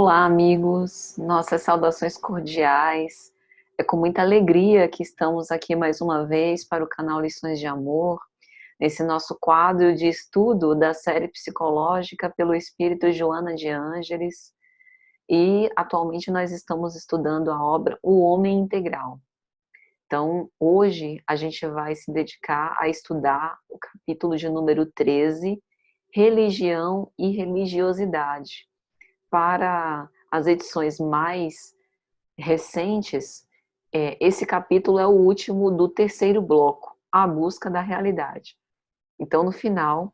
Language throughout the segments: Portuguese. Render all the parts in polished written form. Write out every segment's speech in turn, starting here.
Olá, amigos. Nossas saudações cordiais. É com muita alegria que estamos aqui mais uma vez para o canal Lições de Amor, nesse nosso quadro de estudo da série psicológica pelo Espírito Joana de Ângeles. E atualmente nós estamos estudando a obra O Homem Integral. Então, hoje a gente vai se dedicar a estudar o capítulo de número 13, Religião e Religiosidade. Para as edições mais recentes, esse capítulo é o último do terceiro bloco, A Busca da Realidade. Então, no final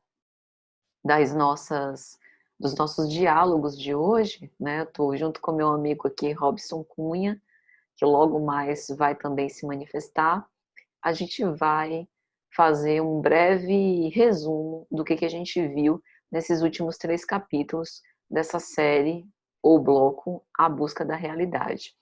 dos nossos diálogos de hoje, né, eu estou junto com meu amigo aqui, Robson Cunha, que logo mais vai também se manifestar, a gente vai fazer um breve resumo do que a gente viu nesses últimos 3 capítulos dessa série ou bloco A Busca da Realidade.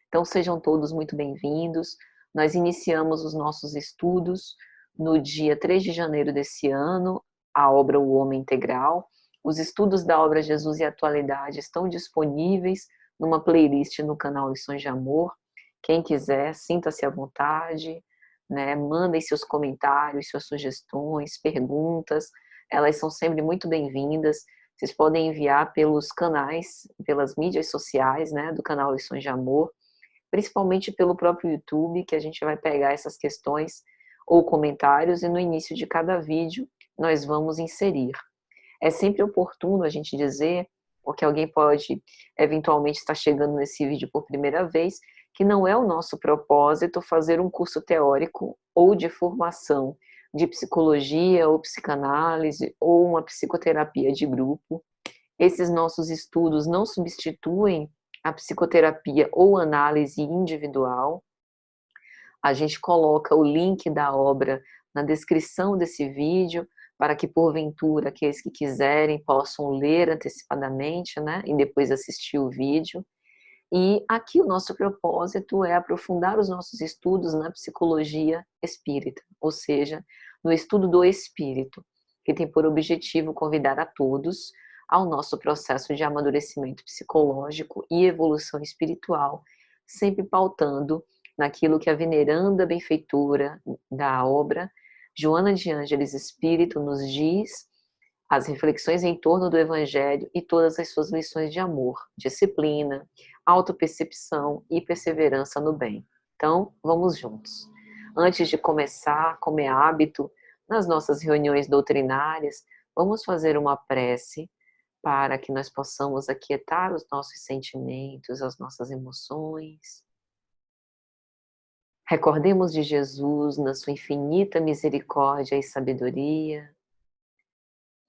Então sejam todos muito bem-vindos. Nós iniciamos os nossos estudos no dia 3 de janeiro desse ano, a obra O Homem Integral. Os estudos da obra Jesus e Atualidade estão disponíveis numa playlist no canal Lições de Amor. Quem quiser, sinta-se à vontade, né? Mandem seus comentários, suas sugestões, perguntas, elas são sempre muito bem-vindas. Vocês podem enviar pelos canais, pelas mídias sociais, né, do canal Lições de Amor, principalmente pelo próprio YouTube, que a gente vai pegar essas questões ou comentários e no início de cada vídeo nós vamos inserir. É sempre oportuno a gente dizer, porque alguém pode eventualmente estar chegando nesse vídeo por primeira vez, que não é o nosso propósito fazer um curso teórico ou de formação de psicologia ou psicanálise ou uma psicoterapia de grupo. Esses nossos estudos não substituem a psicoterapia ou análise individual. A gente coloca o link da obra na descrição desse vídeo, para que, porventura, aqueles que quiserem possam ler antecipadamente, né, e depois assistir o vídeo. E aqui o nosso propósito é aprofundar os nossos estudos na psicologia espírita, ou seja, no estudo do espírito, que tem por objetivo convidar a todos ao nosso processo de amadurecimento psicológico e evolução espiritual, sempre pautando naquilo que a veneranda benfeitora da obra, Joana de Ângeles Espírito, nos diz, as reflexões em torno do Evangelho e todas as suas lições de amor, disciplina, autopercepção e perseverança no bem. Então, vamos juntos. Antes de começar, como é hábito, nas nossas reuniões doutrinárias, vamos fazer uma prece para que nós possamos aquietar os nossos sentimentos, as nossas emoções. Recordemos de Jesus na sua infinita misericórdia e sabedoria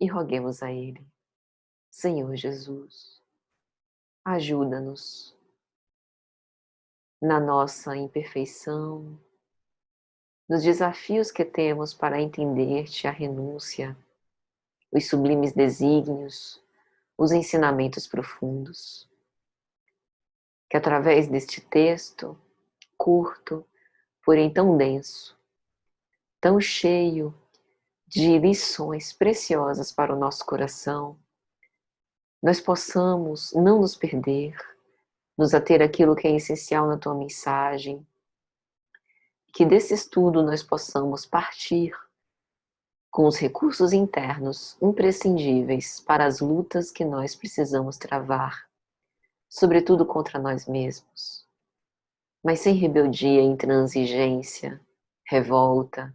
e roguemos a Ele. Senhor Jesus, ajuda-nos na nossa imperfeição, nos desafios que temos para entender-te, a renúncia, os sublimes desígnios, os ensinamentos profundos. Que através deste texto, curto, porém tão denso, tão cheio de lições preciosas para o nosso coração, nós possamos não nos perder, nos ater àquilo que é essencial na tua mensagem, que desse estudo nós possamos partir com os recursos internos imprescindíveis para as lutas que nós precisamos travar, sobretudo contra nós mesmos, mas sem rebeldia, intransigência, revolta,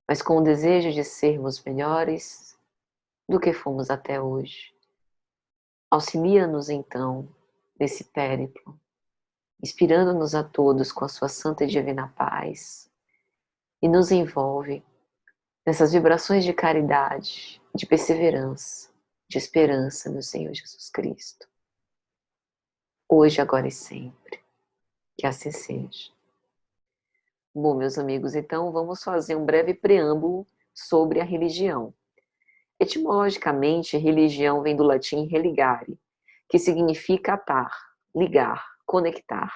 mas com o desejo de sermos melhores do que fomos até hoje. Auxilia-nos então nesse périplo, inspirando-nos a todos com a sua santa e divina paz, e nos envolve nessas vibrações de caridade, de perseverança, de esperança, meu Senhor Jesus Cristo. Hoje, agora e sempre. Que assim seja. Bom, meus amigos, então vamos fazer um breve preâmbulo sobre a religião. Etimologicamente, religião vem do latim religare, que significa atar, ligar, conectar.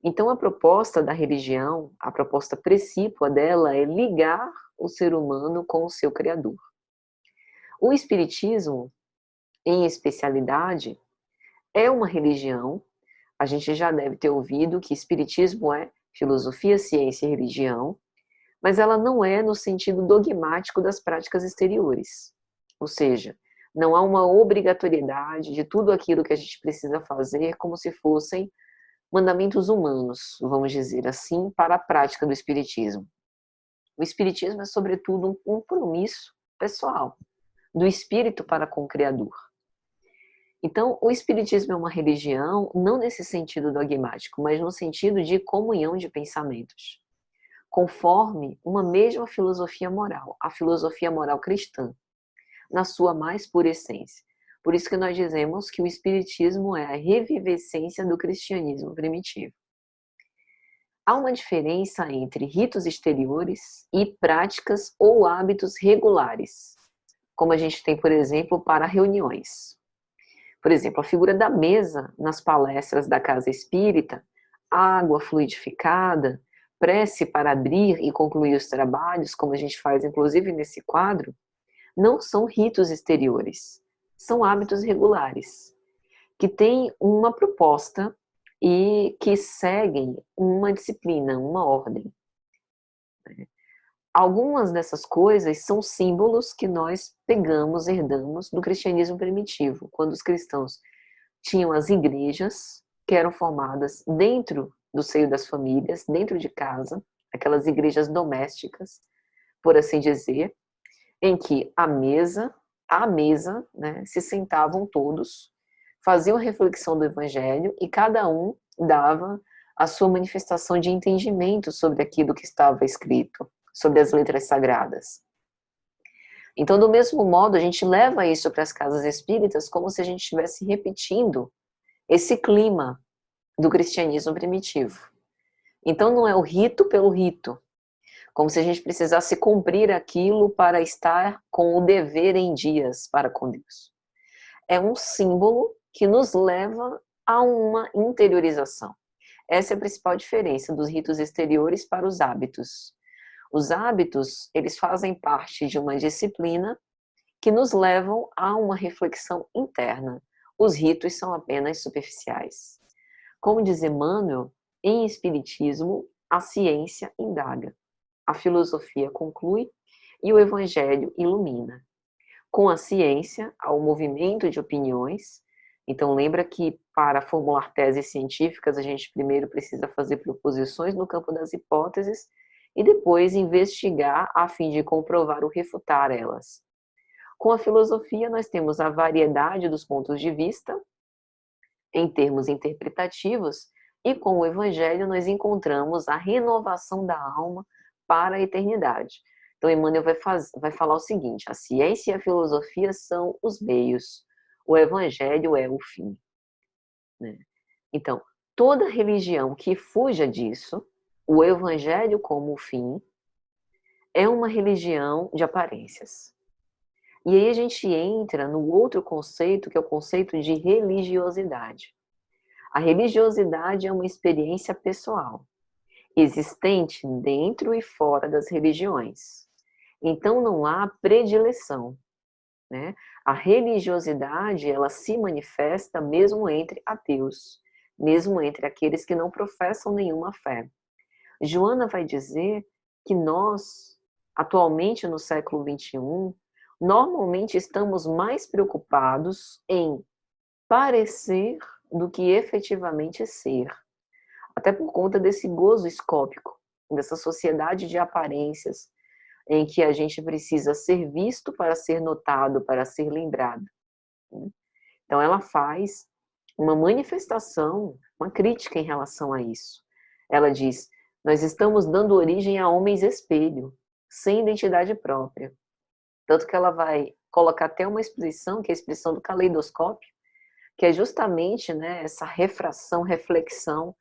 Então a proposta da religião, a proposta precípua dela é ligar o ser humano com o seu Criador. O Espiritismo, em especialidade, é uma religião. A gente já deve ter ouvido que espiritismo é filosofia, ciência e religião, mas ela não é no sentido dogmático das práticas exteriores. Ou seja, não há uma obrigatoriedade de tudo aquilo que a gente precisa fazer como se fossem mandamentos humanos, vamos dizer assim, para a prática do espiritismo. O espiritismo é, sobretudo, um compromisso pessoal do espírito para com o Criador. Então, o espiritismo é uma religião, não nesse sentido dogmático, mas no sentido de comunhão de pensamentos, conforme uma mesma filosofia moral, a filosofia moral cristã, na sua mais pura essência. Por isso que nós dizemos que o espiritismo é a revivescência do cristianismo primitivo. Há uma diferença entre ritos exteriores e práticas ou hábitos regulares, como a gente tem, por exemplo, para reuniões. Por exemplo, a figura da mesa nas palestras da casa espírita, água fluidificada, prece para abrir e concluir os trabalhos, como a gente faz inclusive nesse quadro, não são ritos exteriores, são hábitos regulares, que têm uma proposta e que seguem uma disciplina, uma ordem. Algumas dessas coisas são símbolos que nós pegamos, herdamos do cristianismo primitivo, quando os cristãos tinham as igrejas, que eram formadas dentro do seio das famílias, dentro de casa, aquelas igrejas domésticas, por assim dizer, em que à mesa, né, se sentavam todos, faziam reflexão do evangelho e cada um dava a sua manifestação de entendimento sobre aquilo que estava escrito, sobre as letras sagradas. Então, do mesmo modo, a gente leva isso para as casas espíritas como se a gente estivesse repetindo esse clima do cristianismo primitivo. Então, não é o rito pelo rito, como se a gente precisasse cumprir aquilo para estar com o dever em dias para com Deus. É um símbolo que nos leva a uma interiorização. Essa é a principal diferença dos ritos exteriores para os hábitos. Os hábitos, eles fazem parte de uma disciplina que nos levam a uma reflexão interna. Os ritos são apenas superficiais. Como diz Emmanuel, em Espiritismo, a ciência indaga, a filosofia conclui e o evangelho ilumina. Com a ciência, há o movimento de opiniões. Então, lembra que para formular teses científicas, a gente primeiro precisa fazer proposições no campo das hipóteses e depois investigar a fim de comprovar ou refutar elas. Com a filosofia, nós temos a variedade dos pontos de vista, em termos interpretativos, e com o evangelho nós encontramos a renovação da alma para a eternidade. Então, Emmanuel vai falar o seguinte: a ciência e a filosofia são os meios, o evangelho é o fim. Né? Então, toda religião que fuja disso, o evangelho como o fim, é uma religião de aparências. E aí a gente entra no outro conceito, que é o conceito de religiosidade. A religiosidade é uma experiência pessoal, existente dentro e fora das religiões. Então não há predileção, né? A religiosidade, ela se manifesta mesmo entre ateus, mesmo entre aqueles que não professam nenhuma fé. Joana vai dizer que nós, atualmente no século XXI, normalmente estamos mais preocupados em parecer do que efetivamente ser. Até por conta desse gozo escópico, dessa sociedade de aparências, em que a gente precisa ser visto para ser notado, para ser lembrado. Então ela faz uma manifestação, uma crítica em relação a isso. Ela diz: nós estamos dando origem a homens espelho, sem identidade própria. Tanto que ela vai colocar até uma expressão, que é a expressão do caleidoscópio, que é justamente, né, essa refração, reflexão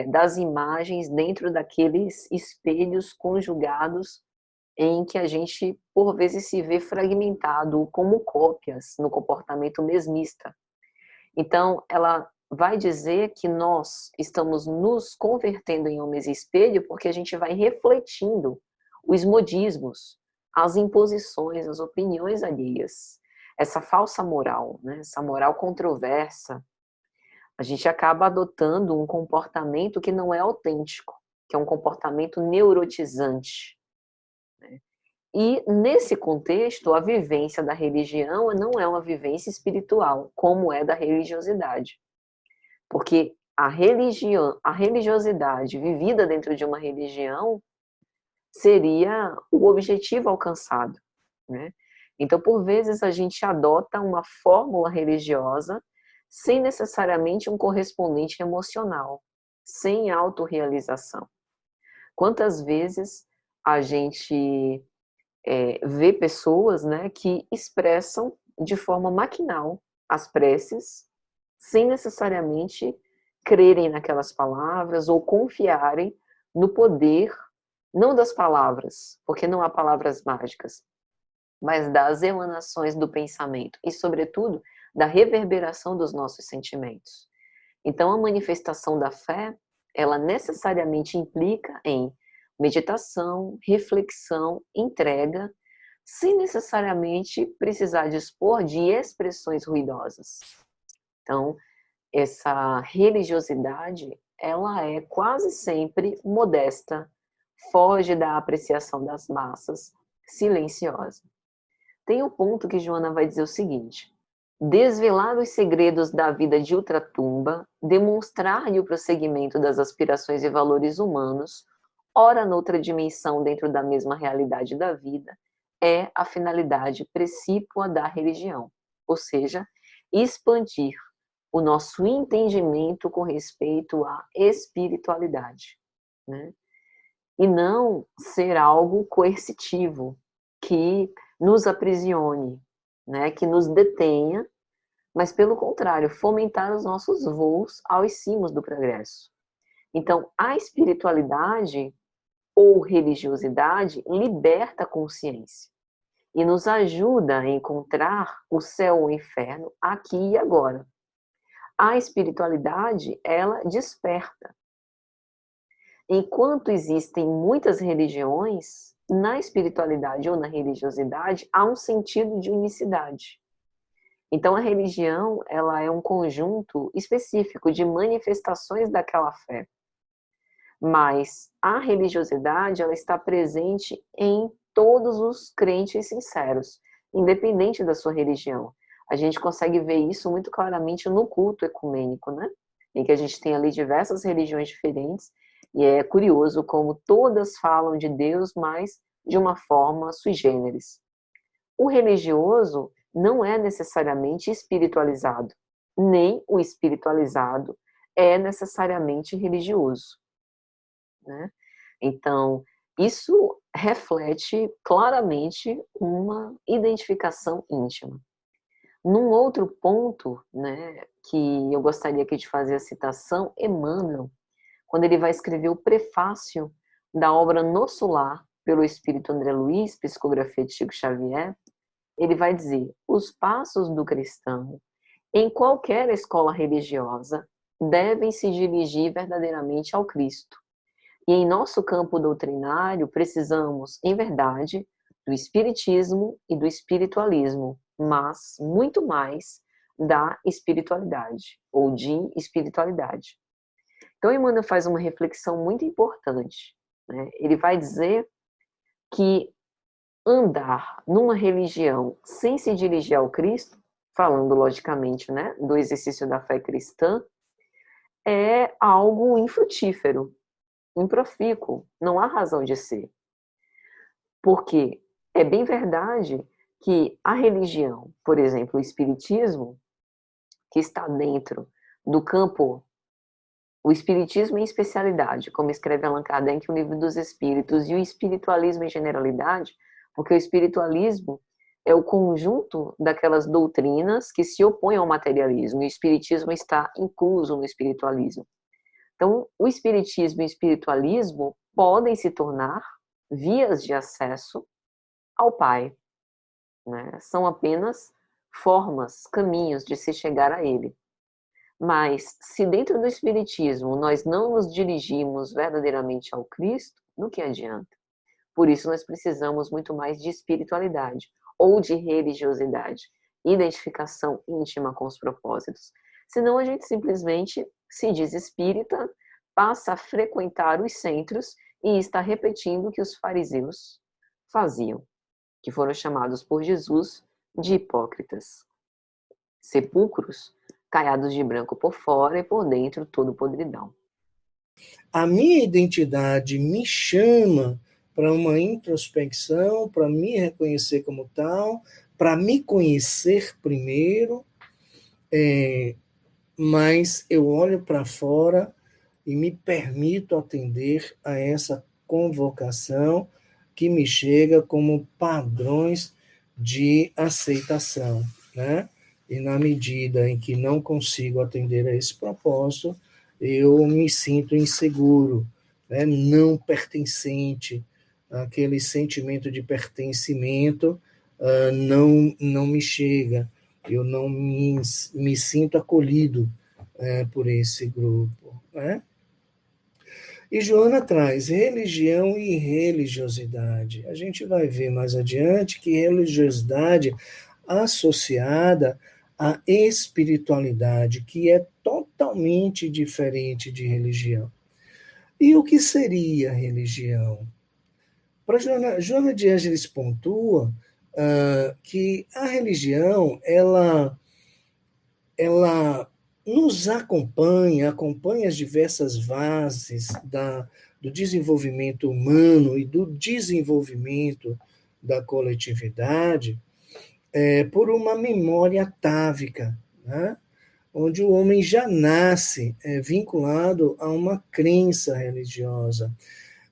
das imagens dentro daqueles espelhos conjugados em que a gente, por vezes, se vê fragmentado como cópias no comportamento mesmista. Então, ela vai dizer que nós estamos nos convertendo em homens espelho porque a gente vai refletindo os modismos, as imposições, as opiniões alheias, essa falsa moral, né? Essa moral controversa, a gente acaba adotando um comportamento que não é autêntico, que é um comportamento neurotizante. E, nesse contexto, a vivência da religião não é uma vivência espiritual, como é da religiosidade. Porque a religiosidade vivida dentro de uma religião seria o objetivo alcançado, né? Então, por vezes, a gente adota uma fórmula religiosa sem necessariamente um correspondente emocional, sem autorrealização. Quantas vezes a gente vê pessoas, né, que expressam de forma maquinal as preces, sem necessariamente crerem naquelas palavras ou confiarem no poder, não das palavras, porque não há palavras mágicas, mas das emanações do pensamento e, sobretudo, da reverberação dos nossos sentimentos. Então, a manifestação da fé, ela necessariamente implica em meditação, reflexão, entrega, sem necessariamente precisar dispor de expressões ruidosas. Então, essa religiosidade, ela é quase sempre modesta, foge da apreciação das massas, silenciosa. Tem um ponto que Joana vai dizer o seguinte: desvelar os segredos da vida de ultratumba, demonstrar-lhe o prosseguimento das aspirações e valores humanos, ora noutra dimensão dentro da mesma realidade da vida, é a finalidade precípua da religião, ou seja, expandir o nosso entendimento com respeito à espiritualidade, né? E não ser algo coercitivo, que nos aprisione, né? Que nos detenha, mas pelo contrário, fomentar os nossos voos aos cimos do progresso. Então, a espiritualidade ou religiosidade liberta a consciência e nos ajuda a encontrar o céu ou o inferno aqui e agora. A espiritualidade, ela desperta. Enquanto existem muitas religiões, na espiritualidade ou na religiosidade há um sentido de unicidade. Então, a religião, ela é um conjunto específico de manifestações daquela fé. Mas a religiosidade, ela está presente em todos os crentes sinceros, independente da sua religião. A gente consegue ver isso muito claramente no culto ecumênico, né? Em que a gente tem ali diversas religiões diferentes, e é curioso como todas falam de Deus, mas de uma forma sui generis. O religioso não é necessariamente espiritualizado, nem o espiritualizado é necessariamente religioso, né? Então, isso reflete claramente uma identificação íntima. Num outro ponto, né, que eu gostaria aqui de fazer a citação, Emmanuel, quando ele vai escrever o prefácio da obra Nosso Lar, pelo Espírito André Luiz, psicografia de Chico Xavier, ele vai dizer: os passos do cristão, em qualquer escola religiosa, devem se dirigir verdadeiramente ao Cristo. E em nosso campo doutrinário, precisamos, em verdade, do espiritismo e do espiritualismo, mas muito mais da espiritualidade, ou de espiritualidade. Então, Emmanuel faz uma reflexão muito importante, né? Ele vai dizer que andar numa religião sem se dirigir ao Cristo, falando logicamente, né, do exercício da fé cristã, é algo infrutífero, improfícuo, não há razão de ser. Porque é bem verdade que a religião, por exemplo, o espiritismo, que está dentro do campo, o espiritismo em especialidade, como escreve Allan Kardec no Livro dos Espíritos, e o espiritualismo em generalidade, porque o espiritualismo é o conjunto daquelas doutrinas que se opõem ao materialismo, e o espiritismo está incluso no espiritualismo. Então, o espiritismo e o espiritualismo podem se tornar vias de acesso ao Pai, né? São apenas formas, caminhos de se chegar a Ele. Mas, se dentro do Espiritismo nós não nos dirigimos verdadeiramente ao Cristo, no que adianta? Por isso nós precisamos muito mais de espiritualidade ou de religiosidade, identificação íntima com os propósitos. Senão a gente simplesmente se diz espírita, passa a frequentar os centros e está repetindo o que os fariseus faziam, que foram chamados por Jesus de hipócritas. Sepulcros caiados de branco por fora e por dentro todo podridão. A minha identidade me chama para uma introspecção, para me reconhecer como tal, para me conhecer primeiro, mas eu olho para fora e me permito atender a essa convocação que me chega como padrões de aceitação, né? E na medida em que não consigo atender a esse propósito, eu me sinto inseguro, né? Não pertencente, aquele sentimento de pertencimento não me chega, eu não me sinto acolhido por esse grupo, né? E Joana traz religião e religiosidade. A gente vai ver mais adiante que religiosidade associada à espiritualidade, que é totalmente diferente de religião. E o que seria religião? Para Joana de Ângeles pontua que a religião ela nos acompanha as diversas fases do desenvolvimento humano e do desenvolvimento da coletividade por uma memória atávica, né? Onde o homem já nasce vinculado a uma crença religiosa.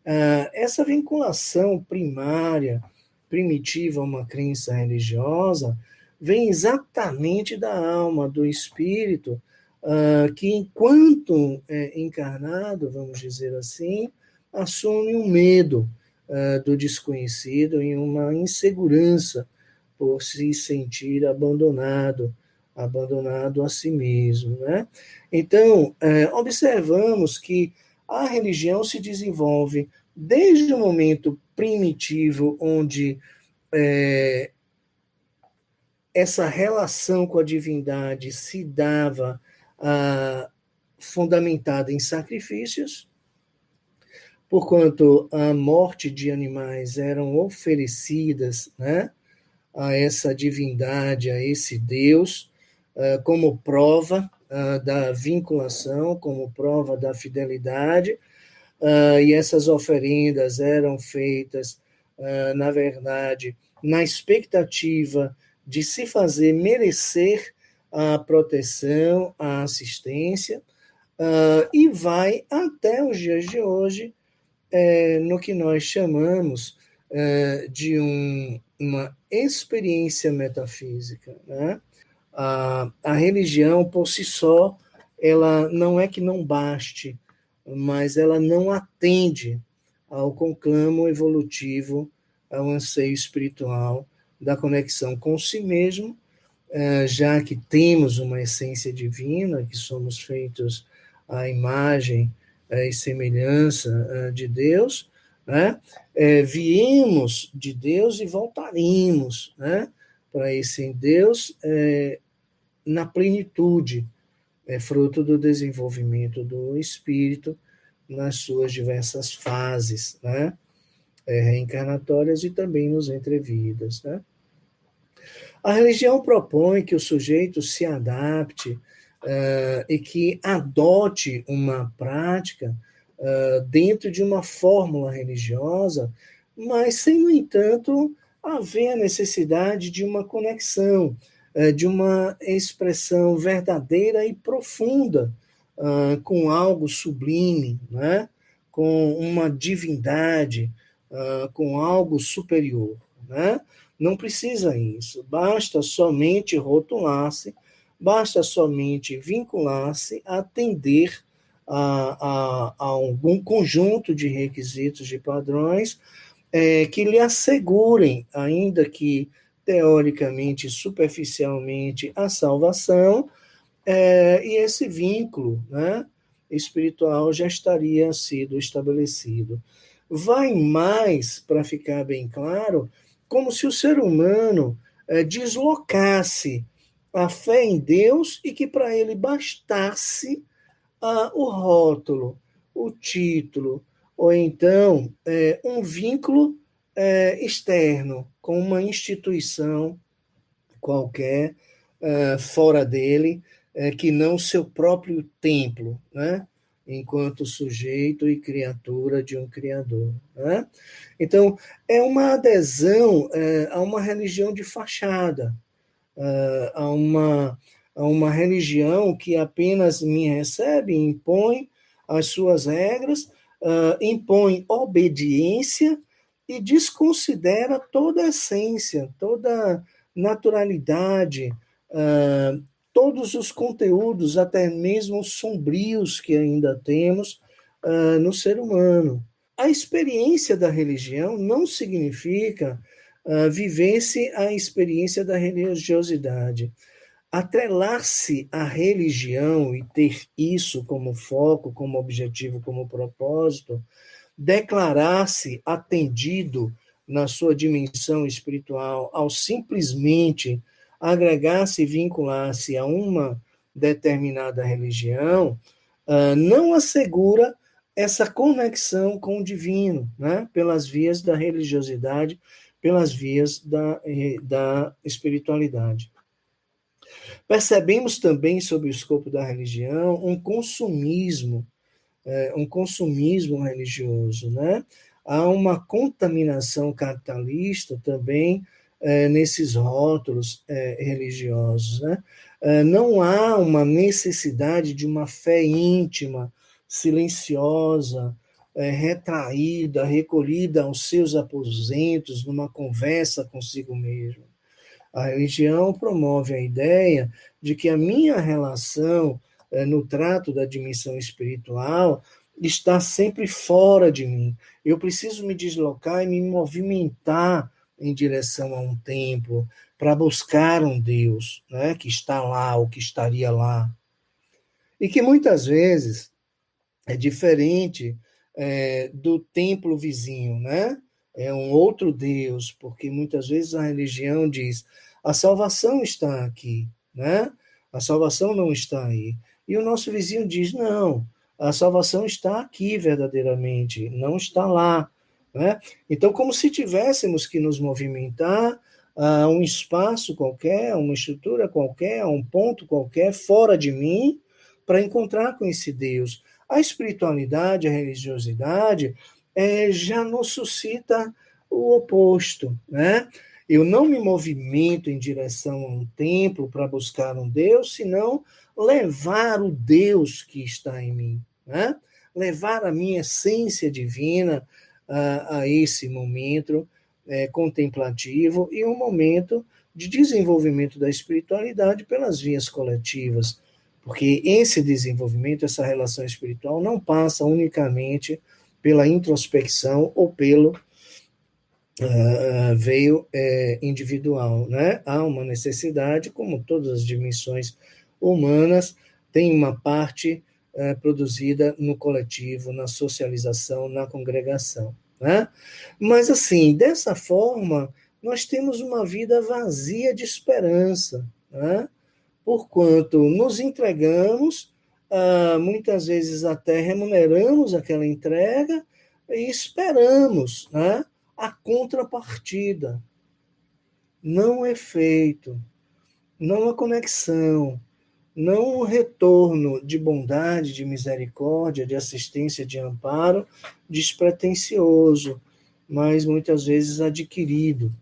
Essa vinculação primária, primitiva a uma crença religiosa, vem exatamente da alma, do espírito, que enquanto encarnado, vamos dizer assim, assume um medo do desconhecido e uma insegurança por se sentir abandonado a si mesmo, né? Então, observamos que a religião se desenvolve desde o momento primitivo, onde essa relação com a divindade se dava fundamentada em sacrifícios, porquanto a morte de animais eram oferecidas, né, a essa divindade, a esse Deus, como prova da vinculação, como prova da fidelidade, e essas oferendas eram feitas, na verdade, na expectativa de se fazer merecer a proteção, a assistência, e vai até os dias de hoje, no que nós chamamos de uma experiência metafísica, né? A religião, por si só, ela não é que não baste, mas ela não atende ao conclamo evolutivo, ao anseio espiritual da conexão com si mesmo, já que temos uma essência divina, que somos feitos à imagem e semelhança de Deus, né? Viemos de Deus e voltaremos, né, para esse Deus na plenitude, fruto do desenvolvimento do espírito nas suas diversas fases, né, reencarnatórias e também nos entrevidas, né? A religião propõe que o sujeito se adapte e que adote uma prática dentro de uma fórmula religiosa, mas sem, no entanto, haver a necessidade de uma conexão, de uma expressão verdadeira e profunda com algo sublime, né? Com uma divindade, com algo superior, né? Não precisa isso, basta somente rotular-se, basta somente vincular-se, atender a algum conjunto de requisitos, de padrões, que lhe assegurem, ainda que teoricamente, superficialmente, a salvação, e esse vínculo, né, espiritual já estaria sido estabelecido. Vai mais, para ficar bem claro, como se o ser humano deslocasse a fé em Deus e que para ele bastasse o rótulo, o título, ou então um vínculo externo com uma instituição qualquer fora dele, que não seu próprio templo, né? Enquanto sujeito e criatura de um Criador. Né? Então, é uma adesão a uma religião de fachada, a uma religião que apenas me recebe, impõe as suas regras, impõe obediência e desconsidera toda a essência, toda naturalidade, todos os conteúdos, até mesmo sombrios que ainda temos no ser humano. A experiência da religião não significa viver-se a experiência da religiosidade. Atrelar-se à religião e ter isso como foco, como objetivo, como propósito, declarar-se atendido na sua dimensão espiritual ao simplesmente agregar-se e vincular-se a uma determinada religião, não assegura essa conexão com o divino, né? Pelas vias da religiosidade, pelas vias da espiritualidade. Percebemos também, sob o escopo da religião, um consumismo religioso, né? Há uma contaminação capitalista também nesses rótulos religiosos, né? Não há uma necessidade de uma fé íntima, silenciosa, retraída, recolhida aos seus aposentos, numa conversa consigo mesmo. A religião promove a ideia de que a minha relação no trato da dimensão espiritual está sempre fora de mim. Eu preciso me deslocar e me movimentar em direção a um templo para buscar um Deus, né, que está lá ou que estaria lá. E que muitas vezes é diferente do templo vizinho, né? É um outro Deus, porque muitas vezes a religião diz a salvação está aqui, né? A salvação não está aí. E o nosso vizinho diz não, a salvação está aqui verdadeiramente, não está lá, né? Então, como se tivéssemos que nos movimentar a um espaço qualquer, a uma estrutura qualquer, a um ponto qualquer, fora de mim, para encontrar com esse Deus. A espiritualidade, a religiosidade, já nos suscita o oposto, né? Eu não me movimento em direção a um templo para buscar um Deus, senão levar o Deus que está em mim, né? Levar a minha essência divina a esse momento contemplativo e um momento de desenvolvimento da espiritualidade pelas vias coletivas. Porque esse desenvolvimento, essa relação espiritual, não passa unicamente pela introspecção ou pelo veio individual, né? Há uma necessidade, como todas as dimensões humanas, tem uma parte produzida no coletivo, na socialização, na congregação, né? Mas, assim, dessa forma, nós temos uma vida vazia de esperança, né? Porquanto nos entregamos, muitas vezes até remuneramos aquela entrega e esperamos, né, a contrapartida. Não é feito, não há conexão, não o retorno de bondade, de misericórdia, de assistência, de amparo, despretensioso, mas muitas vezes adquirido.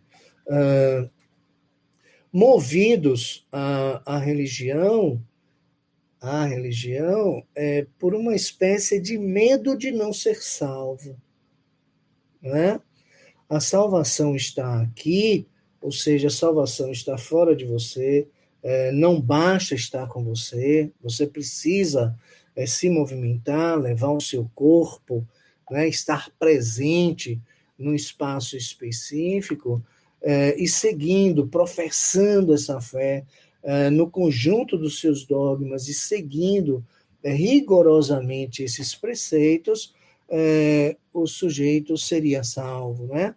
Movidos à religião por uma espécie de medo de não ser salvo, né? A salvação está aqui, ou seja, a salvação está fora de você, não basta estar com você, você precisa se movimentar, levar o seu corpo, né, estar presente num espaço específico e seguindo, professando essa fé no conjunto dos seus dogmas e seguindo rigorosamente esses preceitos, o sujeito seria salvo, né?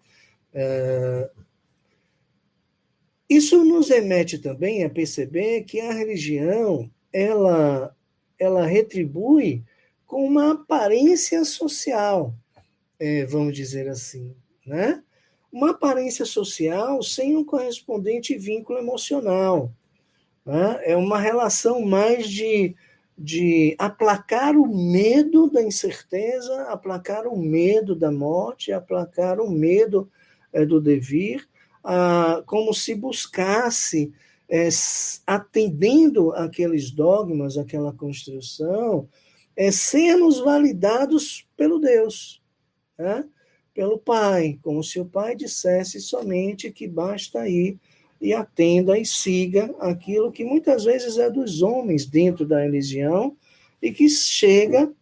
Isso nos remete também a perceber que a religião, ela retribui com uma aparência social, vamos dizer assim, né? Uma aparência social sem um correspondente vínculo emocional, né? É uma relação mais de aplacar o medo da incerteza, aplacar o medo da morte, aplacar o medo do devir, como se buscasse, atendendo aqueles dogmas, aquela construção, sermos validados pelo Deus, né? Pelo Pai, como se o Pai dissesse somente que basta ir e atenda e siga aquilo que muitas vezes é dos homens dentro da religião e que chega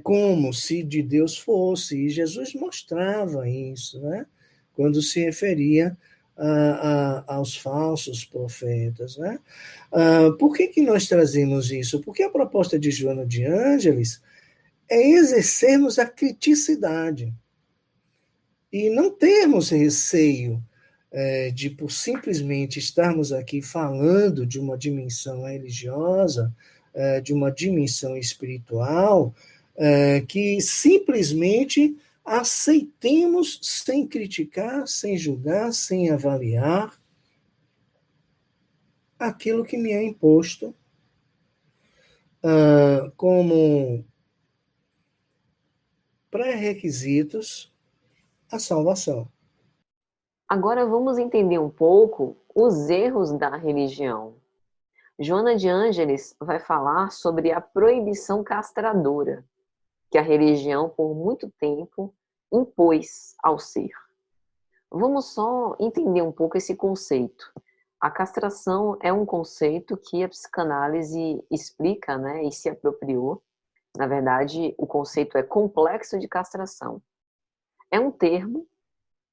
como se de Deus fosse. E Jesus mostrava isso, né? Quando se referia aos falsos profetas, né? Por que nós trazemos isso? Porque a proposta de Joana de Ângeles é exercermos a criticidade e não termos receio de, por simplesmente estarmos aqui falando de uma dimensão religiosa, de uma dimensão espiritual, que simplesmente aceitemos sem criticar, sem julgar, sem avaliar aquilo que me é imposto como pré-requisitos à salvação. Agora vamos entender um pouco os erros da religião. Joana de Ângeles vai falar sobre a proibição castradora que a religião, por muito tempo, impôs ao ser. Vamos só entender um pouco esse conceito. A castração é um conceito que a psicanálise explica, né, e se apropriou. Na verdade, o conceito é complexo de castração. É um termo,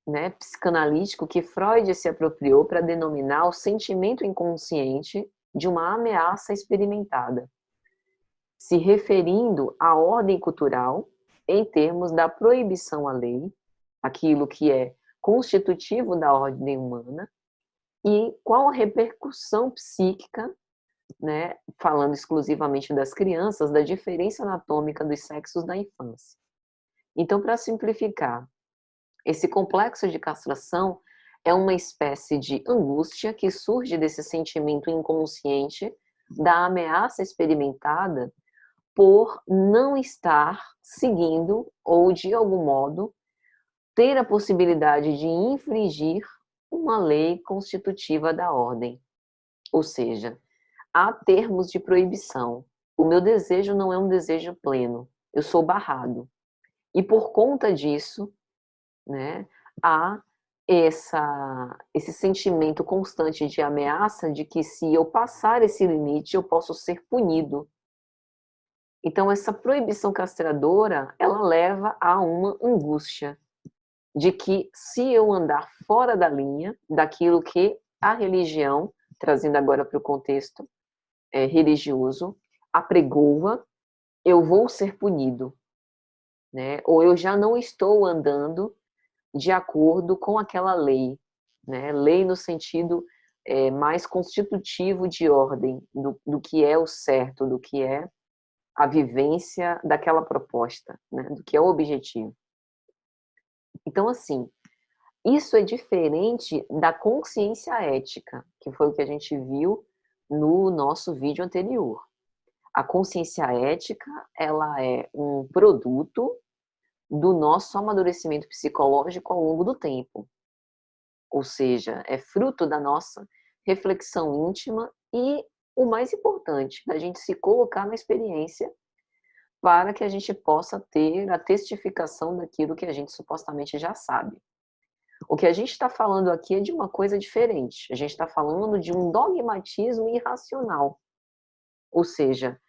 né, psicanalítico que Freud se apropriou para denominar o sentimento inconsciente de uma ameaça experimentada, se referindo à ordem cultural em termos da proibição à lei, aquilo que é constitutivo da ordem humana, e qual a repercussão psíquica, né, falando exclusivamente das crianças, da diferença anatômica dos sexos da infância. Então, para simplificar, esse complexo de castração é uma espécie de angústia que surge desse sentimento inconsciente da ameaça experimentada por não estar seguindo ou, de algum modo, ter a possibilidade de infringir uma lei constitutiva da ordem. Ou seja, há termos de proibição. O meu desejo não é um desejo pleno, eu sou barrado. E por conta disso, né, há esse sentimento constante de ameaça de que se eu passar esse limite, eu posso ser punido. Então, essa proibição castradora, ela leva a uma angústia de que se eu andar fora da linha, daquilo que a religião, trazendo agora para o contexto religioso, apregoa, eu vou ser punido, né? Ou eu já não estou andando de acordo com aquela lei, né? Lei no sentido mais constitutivo de ordem, do que é o certo, do que é a vivência daquela proposta, né? Do que é o objetivo. Então, assim, isso é diferente da consciência ética, que foi o que a gente viu no nosso vídeo anterior. A consciência ética, ela é um produto do nosso amadurecimento psicológico ao longo do tempo. Ou seja, é fruto da nossa reflexão íntima e, o mais importante, da gente se colocar na experiência para que a gente possa ter a testificação daquilo que a gente supostamente já sabe. O que a gente está falando aqui é de uma coisa diferente. A gente está falando de um dogmatismo irracional. Ou seja,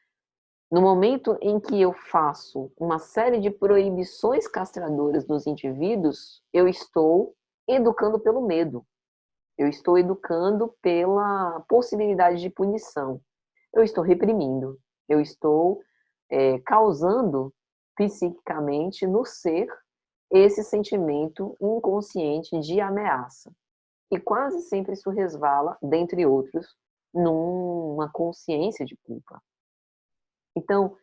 no momento em que eu faço uma série de proibições castradoras nos indivíduos, eu estou educando pelo medo. Eu estou educando pela possibilidade de punição. Eu estou reprimindo. Eu estou causando psiquicamente no ser esse sentimento inconsciente de ameaça. E quase sempre isso resvala, dentre outros, numa consciência de culpa. Então,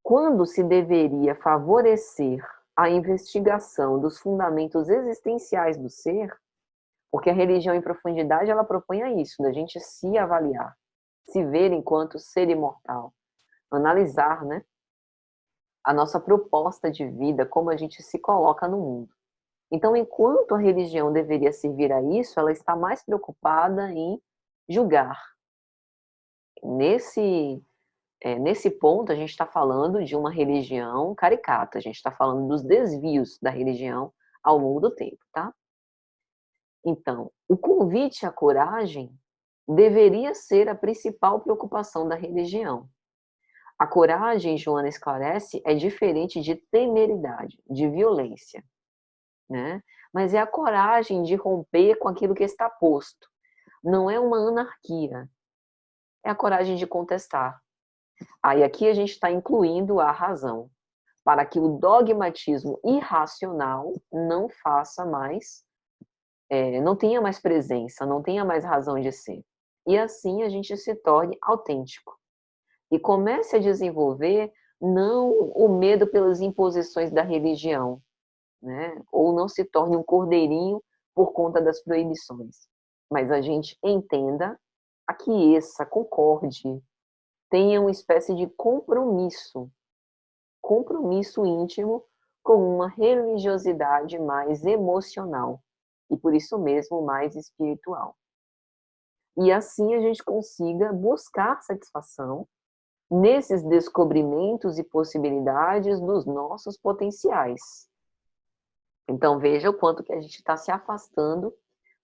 quando se deveria favorecer a investigação dos fundamentos existenciais do ser, porque a religião em profundidade ela propõe a isso, da gente se avaliar, se ver enquanto ser imortal, analisar, né, a nossa proposta de vida, como a gente se coloca no mundo. Então, enquanto a religião deveria servir a isso, ela está mais preocupada em julgar. Nesse ponto, a gente está falando de uma religião caricata, a gente está falando dos desvios da religião ao longo do tempo, tá? Então, o convite à coragem deveria ser a principal preocupação da religião. A coragem, Joana esclarece, é diferente de temeridade, de violência, né? Mas é a coragem de romper com aquilo que está posto. Não é uma anarquia, é a coragem de contestar. Aí aqui a gente está incluindo a razão, para que o dogmatismo irracional não faça mais, não tenha mais presença, não tenha mais razão de ser. E assim a gente se torne autêntico. E comece a desenvolver não o medo pelas imposições da religião, né? Ou não se torne um cordeirinho por conta das proibições. Mas a gente entenda, aqueça, concorde, tenha uma espécie de compromisso íntimo com uma religiosidade mais emocional e por isso mesmo mais espiritual. E assim a gente consiga buscar satisfação nesses descobrimentos e possibilidades dos nossos potenciais. Então veja o quanto que a gente está se afastando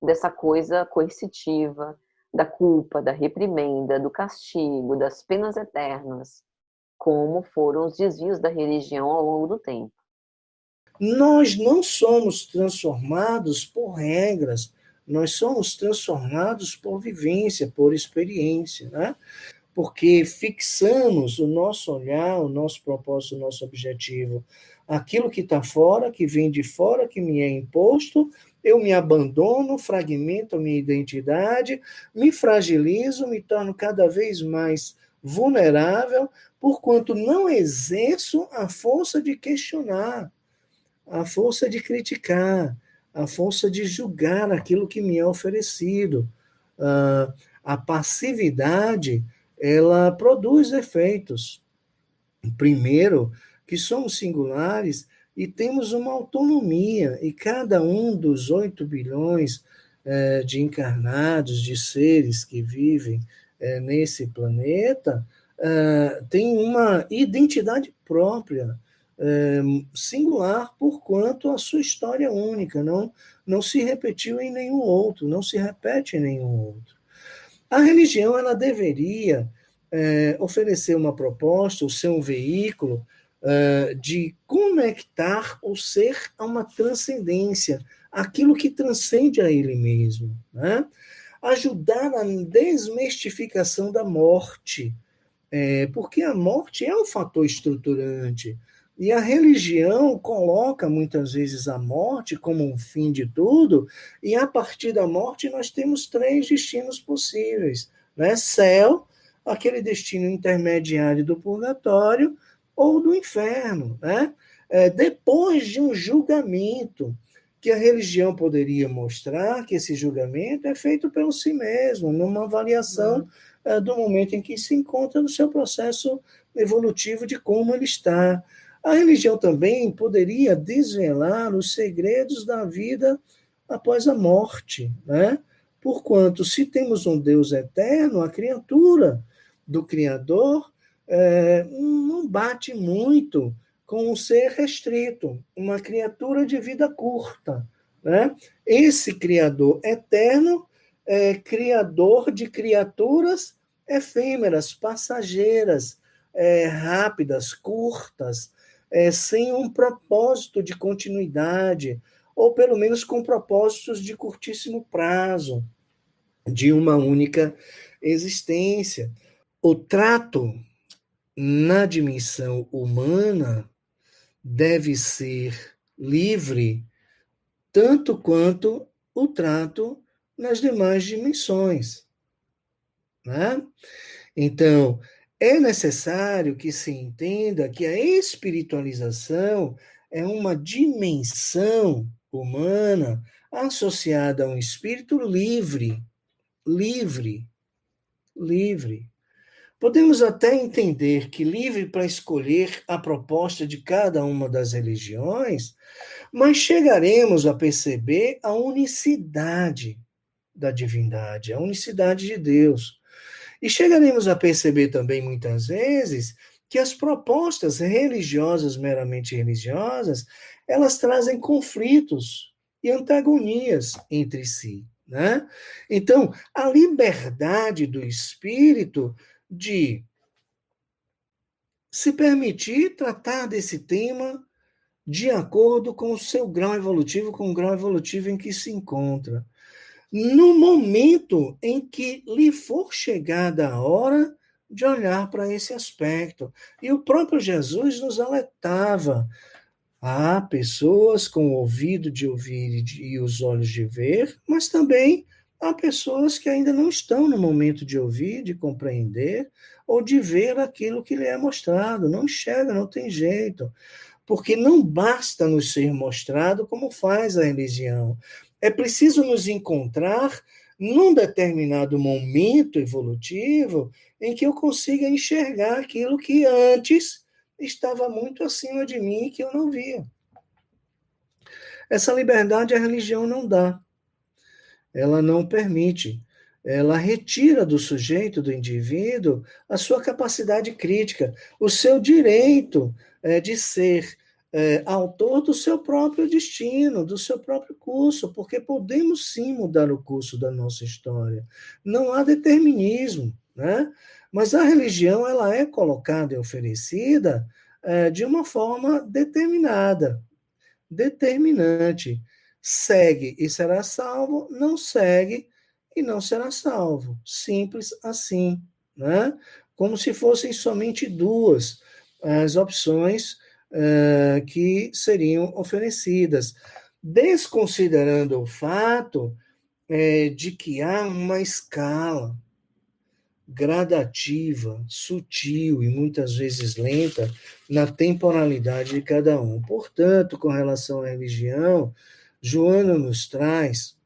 dessa coisa coercitiva, da culpa, da reprimenda, do castigo, das penas eternas, como foram os desvios da religião ao longo do tempo. Nós não somos transformados por regras, nós somos transformados por vivência, por experiência, né? Porque fixamos o nosso olhar, o nosso propósito, o nosso objetivo, aquilo que está fora, que vem de fora, que me é imposto, eu me abandono, fragmento a minha identidade, me fragilizo, me torno cada vez mais vulnerável, porquanto não exerço a força de questionar, a força de criticar, a força de julgar aquilo que me é oferecido. A passividade, ela produz efeitos. Primeiro, que somos singulares e temos uma autonomia, e cada um dos 8 bilhões de encarnados, de seres que vivem nesse planeta, tem uma identidade própria, singular, porquanto a sua história é única, não se repetiu em nenhum outro, não se repete em nenhum outro. A religião ela deveria oferecer uma proposta, ou ser um veículo de conectar o ser a uma transcendência, aquilo que transcende a ele mesmo, né? Ajudar na desmistificação da morte, porque a morte é um fator estruturante. E a religião coloca muitas vezes a morte como um fim de tudo, e a partir da morte nós temos 3 destinos possíveis, né? Céu, aquele destino intermediário do purgatório, ou do inferno, né? Depois de um julgamento, que a religião poderia mostrar que esse julgamento é feito pelo si mesmo, numa avaliação do momento em que se encontra no seu processo evolutivo de como ele está. A religião também poderia desvelar os segredos da vida após a morte, né? Porquanto, se temos um Deus eterno, a criatura do Criador não bate muito com um ser restrito, uma criatura de vida curta, né? Esse Criador eterno é criador de criaturas efêmeras, passageiras, rápidas, curtas, sem um propósito de continuidade, ou pelo menos com propósitos de curtíssimo prazo, de uma única existência. O trato na dimensão humana deve ser livre, tanto quanto o trato nas demais dimensões, né? Então, é necessário que se entenda que a espiritualização é uma dimensão humana associada a um espírito livre, livre, livre. Podemos até entender que livre para escolher a proposta de cada uma das religiões, mas chegaremos a perceber a unicidade da divindade, a unicidade de Deus. E chegaremos a perceber também, muitas vezes, que as propostas religiosas, meramente religiosas, elas trazem conflitos e antagonias entre si, né? Então, a liberdade do espírito de se permitir tratar desse tema de acordo com o seu grau evolutivo, com o grau evolutivo em que se encontra. No momento em que lhe for chegada a hora de olhar para esse aspecto. E o próprio Jesus nos alertava. Há pessoas com o ouvido de ouvir e os olhos de ver, mas também há pessoas que ainda não estão no momento de ouvir, de compreender ou de ver aquilo que lhe é mostrado. Não enxerga, não tem jeito. Porque não basta nos ser mostrado como faz a religião. É preciso nos encontrar num determinado momento evolutivo em que eu consiga enxergar aquilo que antes estava muito acima de mim e que eu não via. Essa liberdade a religião não dá, ela não permite. Ela retira do sujeito, do indivíduo, a sua capacidade crítica, o seu direito de ser autor do seu próprio destino, do seu próprio curso, porque podemos sim mudar o curso da nossa história. Não há determinismo, né? Mas a religião ela é colocada e oferecida de uma forma determinada, determinante. Segue e será salvo, não segue e não será salvo. Simples assim, né? Como se fossem somente duas as opções que seriam oferecidas, desconsiderando o fato de que há uma escala gradativa, sutil e muitas vezes lenta na temporalidade de cada um. Portanto, com relação à religião, Joana nos traz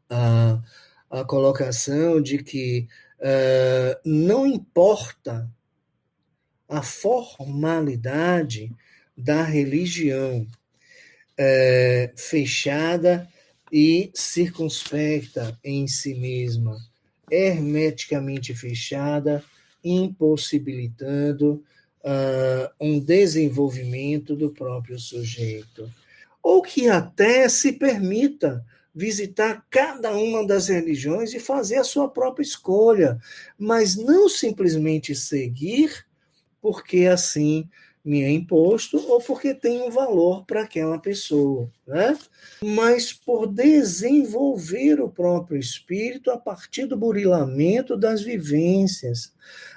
a, a colocação de que não importa a formalidade da religião fechada e circunspecta em si mesma, hermeticamente fechada, impossibilitando um desenvolvimento do próprio sujeito. Ou que até se permita visitar cada uma das religiões e fazer a sua própria escolha, mas não simplesmente seguir porque assim me é imposto ou porque tem um valor para aquela pessoa, né? Mas por desenvolver o próprio espírito a partir do burilamento das vivências,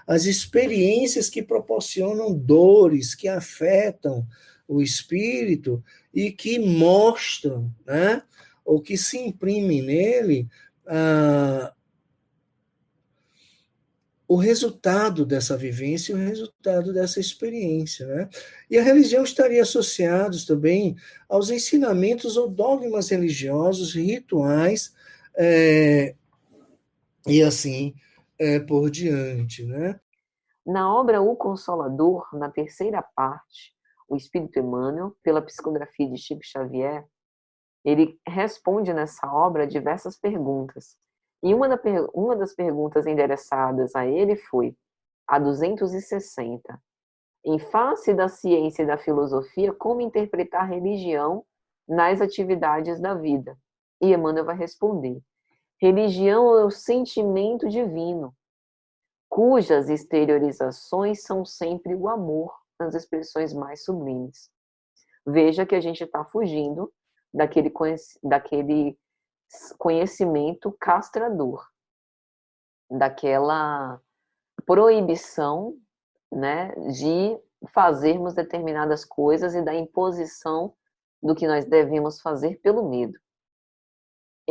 as experiências que proporcionam dores, que afetam o espírito e que mostram, né? Ou que se imprime nele o resultado dessa vivência e o resultado dessa experiência, né? E a religião estaria associada também aos ensinamentos ou dogmas religiosos, rituais, e assim por diante, né? Na obra O Consolador, na terceira parte, O Espírito Emmanuel, pela psicografia de Chico Xavier, ele responde nessa obra diversas perguntas. E uma das perguntas endereçadas a ele foi a 260. Em face da ciência e da filosofia, como interpretar a religião nas atividades da vida? E Emmanuel vai responder: religião é o sentimento divino, cujas exteriorizações são sempre o amor nas expressões mais sublimes. Veja que a gente está fugindo daquele conhecimento castrador, daquela proibição, né, de fazermos determinadas coisas e da imposição do que nós devemos fazer pelo medo.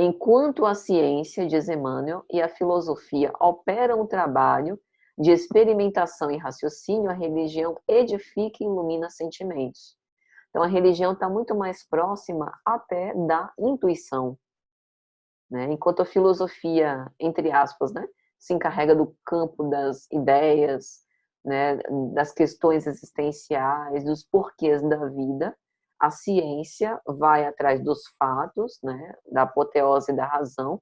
Enquanto a ciência, diz Emmanuel, e a filosofia operam o trabalho de experimentação e raciocínio, a religião edifica e ilumina sentimentos. Então, a religião está muito mais próxima até da intuição, né? Enquanto a filosofia, entre aspas, né, se encarrega do campo das ideias, né, das questões existenciais, dos porquês da vida, a ciência vai atrás dos fatos, né, da apoteose da razão,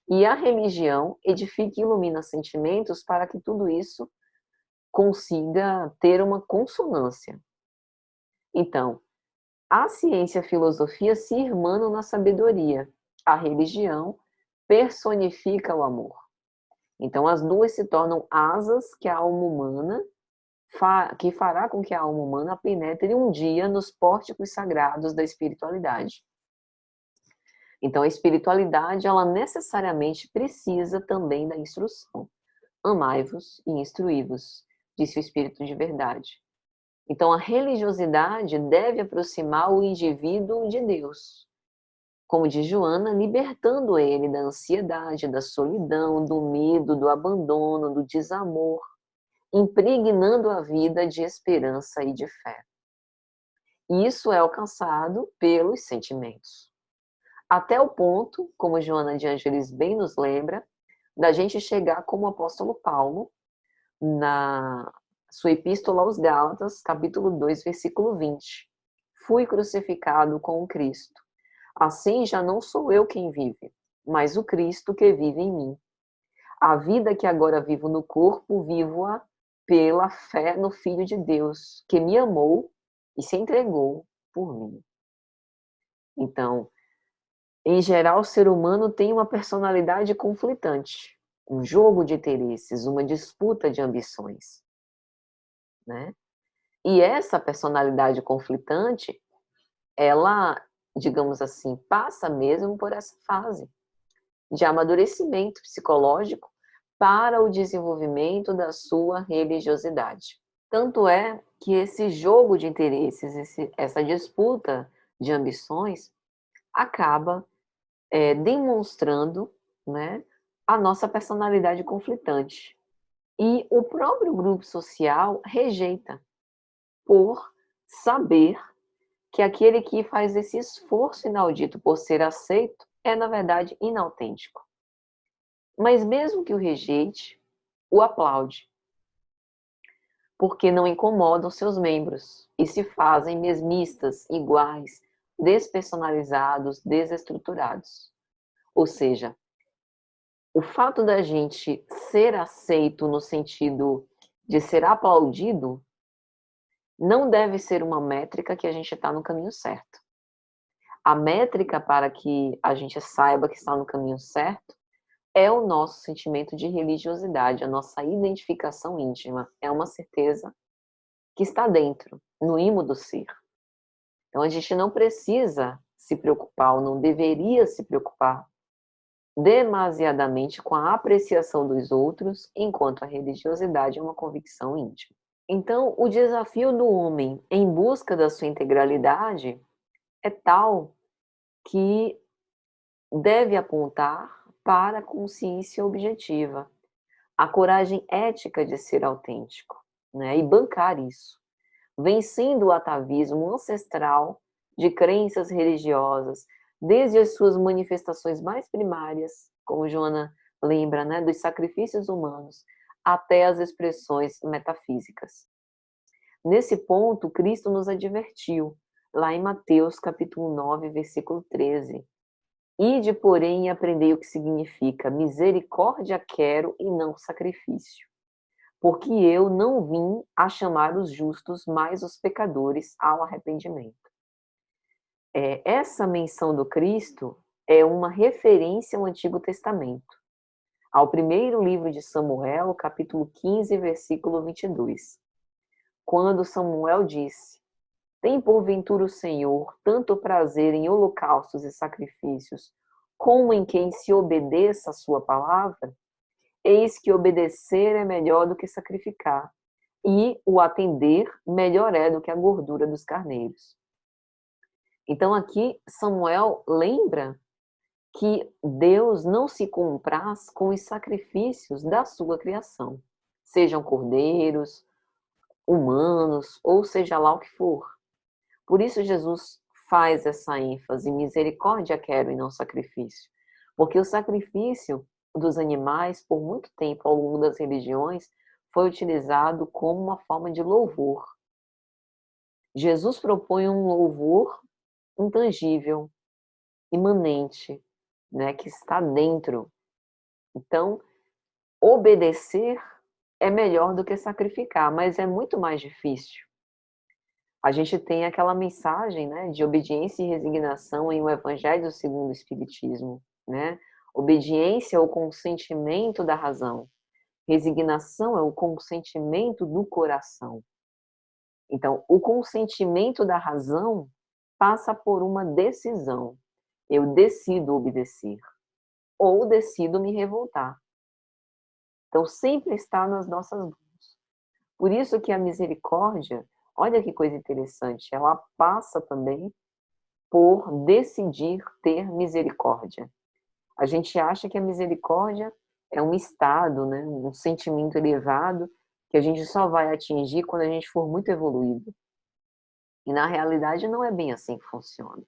e a religião edifica e ilumina sentimentos para que tudo isso consiga ter uma consonância. Então, a ciência e a filosofia se irmanam na sabedoria. A religião personifica o amor. Então, as duas se tornam asas que a alma humana, que fará com que a alma humana penetre um dia nos pórticos sagrados da espiritualidade. Então, a espiritualidade, ela necessariamente precisa também da instrução. Amai-vos e instruí-vos, disse o Espírito de verdade. Então, a religiosidade deve aproximar o indivíduo de Deus, como diz Joana, libertando ele da ansiedade, da solidão, do medo, do abandono, do desamor, impregnando a vida de esperança e de fé. Isso é alcançado pelos sentimentos. Até o ponto, como Joana de Ângeles bem nos lembra, da gente chegar como o apóstolo Paulo, na sua epístola aos Gálatas, capítulo 2, versículo 20. Fui crucificado com o Cristo. Assim já não sou eu quem vive, mas o Cristo que vive em mim. A vida que agora vivo no corpo, vivo-a pela fé no Filho de Deus, que me amou e se entregou por mim. Então, em geral, o ser humano tem uma personalidade conflitante, um jogo de interesses, uma disputa de ambições, né? E essa personalidade conflitante, ela, digamos assim, passa mesmo por essa fase de amadurecimento psicológico para o desenvolvimento da sua religiosidade. Tanto é que esse jogo de interesses, essa disputa de ambições, acaba demonstrando, né, a nossa personalidade conflitante. E o próprio grupo social rejeita, por saber que aquele que faz esse esforço inaudito por ser aceito é, na verdade, inautêntico. Mas mesmo que o rejeite, o aplaude, porque não incomodam seus membros e se fazem mesmistas, iguais, despersonalizados, desestruturados. Ou seja, o fato da gente ser aceito no sentido de ser aplaudido não deve ser uma métrica que a gente está no caminho certo. A métrica para que a gente saiba que está no caminho certo é o nosso sentimento de religiosidade, a nossa identificação íntima. É uma certeza que está dentro, no imo do ser. Então a gente não precisa se preocupar, ou não deveria se preocupar demasiadamente com a apreciação dos outros, enquanto a religiosidade é uma convicção íntima. Então, o desafio do homem em busca da sua integralidade é tal que deve apontar para a consciência objetiva, a coragem ética de ser autêntico, né, e bancar isso, vencendo o atavismo ancestral de crenças religiosas, desde as suas manifestações mais primárias, como Joana lembra, né, dos sacrifícios humanos, até as expressões metafísicas. Nesse ponto, Cristo nos advertiu, lá em Mateus capítulo 9, versículo 13. Ide, porém, e aprendei o que significa misericórdia quero e não sacrifício. Porque eu não vim a chamar os justos, mas os pecadores ao arrependimento. Essa menção do Cristo é uma referência ao Antigo Testamento, ao primeiro livro de Samuel, capítulo 15, versículo 22. Quando Samuel disse: tem porventura o Senhor tanto prazer em holocaustos e sacrifícios, como em quem se obedeça a sua palavra? Eis que obedecer é melhor do que sacrificar, e o atender melhor é do que a gordura dos carneiros. Então aqui Samuel lembra que Deus não se compraz com os sacrifícios da sua criação, sejam cordeiros, humanos, ou seja lá o que for. Por isso Jesus faz essa ênfase, misericórdia quero e não sacrifício. Porque o sacrifício dos animais, por muito tempo, ao longo das religiões, foi utilizado como uma forma de louvor. Jesus propõe um louvor intangível, imanente, né, que está dentro. Então, obedecer é melhor do que sacrificar, mas é muito mais difícil. A gente tem aquela mensagem, né, de obediência e resignação em O Evangelho segundo o Espiritismo, né? Obediência é o consentimento da razão, resignação é o consentimento do coração. Então, o consentimento da razão passa por uma decisão. Eu decido obedecer ou decido me revoltar. Então, sempre está nas nossas mãos. Por isso que a misericórdia, olha que coisa interessante, ela passa também por decidir ter misericórdia. A gente acha que a misericórdia é um estado, né, um sentimento elevado que a gente só vai atingir quando a gente for muito evoluído. E na realidade não é bem assim que funciona.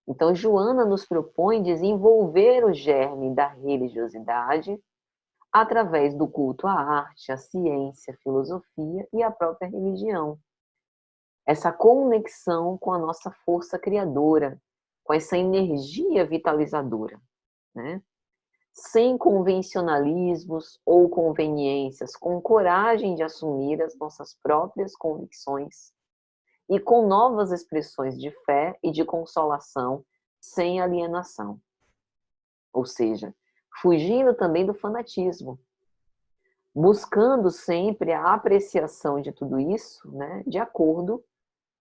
Então Joana nos propõe desenvolver o germe da religiosidade através do culto à arte, à ciência, à filosofia e à própria religião. Essa conexão com a nossa força criadora, com essa energia vitalizadora, né? Sem convencionalismos ou conveniências, com coragem de assumir as nossas próprias convicções e com novas expressões de fé e de consolação, sem alienação. Ou seja, fugindo também do fanatismo, buscando sempre a apreciação de tudo isso, né, de acordo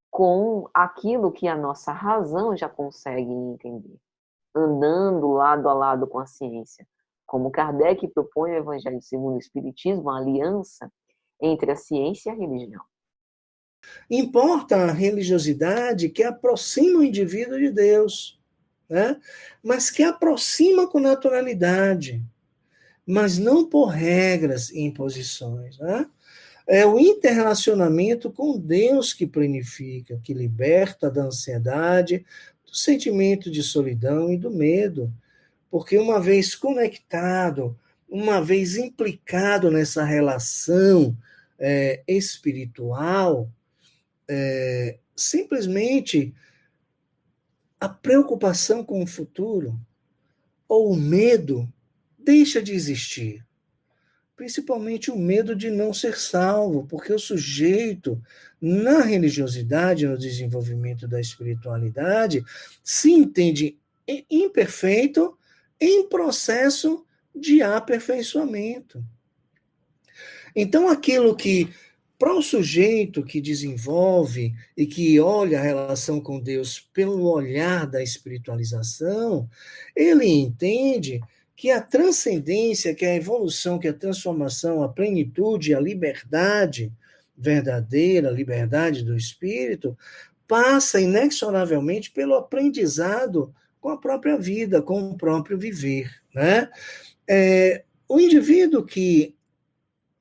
com aquilo que a nossa razão já consegue entender, andando lado a lado com a ciência. Como Kardec propõe o Evangelho segundo o Espiritismo, a aliança entre a ciência e a religião. Importa a religiosidade que aproxima o indivíduo de Deus, né? Mas que aproxima com naturalidade, mas não por regras e imposições, né? É o interrelacionamento com Deus que planifica, que liberta da ansiedade, do sentimento de solidão e do medo. Porque uma vez conectado, uma vez implicado nessa relação espiritual, simplesmente a preocupação com o futuro ou o medo deixa de existir. Principalmente o medo de não ser salvo, porque o sujeito, na religiosidade, no desenvolvimento da espiritualidade, se entende imperfeito em processo de aperfeiçoamento. Então, aquilo que, para o sujeito que desenvolve e que olha a relação com Deus pelo olhar da espiritualização, ele entende que a transcendência, que a evolução, que a transformação, a plenitude, a liberdade verdadeira, a liberdade do espírito, passa inexoravelmente pelo aprendizado com a própria vida, com o próprio viver, né? O indivíduo que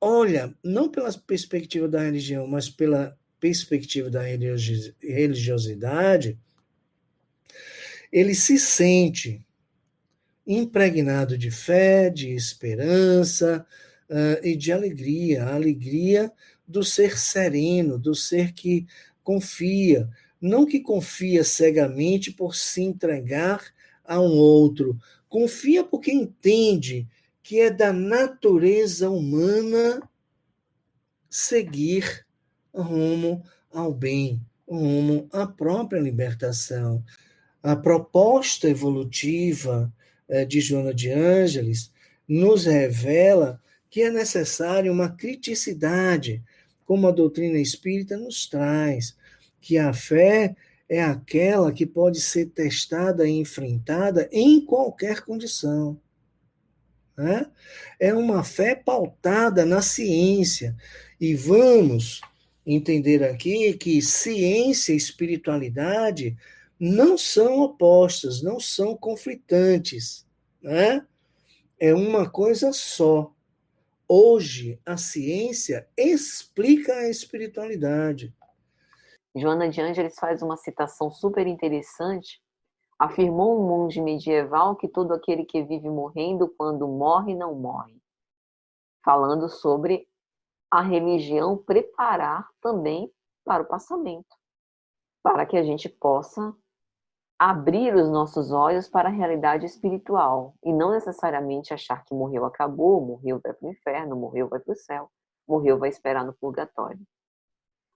olha, não pela perspectiva da religião, mas pela perspectiva da religiosidade, ele se sente impregnado de fé, de esperança e de alegria, a alegria do ser sereno, do ser que confia, não que confia cegamente por se entregar a um outro, confia porque entende que é da natureza humana seguir rumo ao bem, rumo à própria libertação. A proposta evolutiva de Joana de Ângeles nos revela que é necessária uma criticidade, como a doutrina espírita nos traz, que a fé é aquela que pode ser testada e enfrentada em qualquer condição. Né? É uma fé pautada na ciência. E vamos entender aqui que ciência e espiritualidade não são opostas, não são conflitantes, né? É uma coisa só. Hoje, a ciência explica a espiritualidade. Joana de Ângeles faz uma citação super interessante. Afirmou um monge medieval que todo aquele que vive morrendo, quando morre, não morre. Falando sobre a religião preparar também para o passamento, para que a gente possa abrir os nossos olhos para a realidade espiritual e não necessariamente achar que morreu, acabou, morreu, vai para o inferno, morreu, vai para o céu, morreu, vai esperar no purgatório.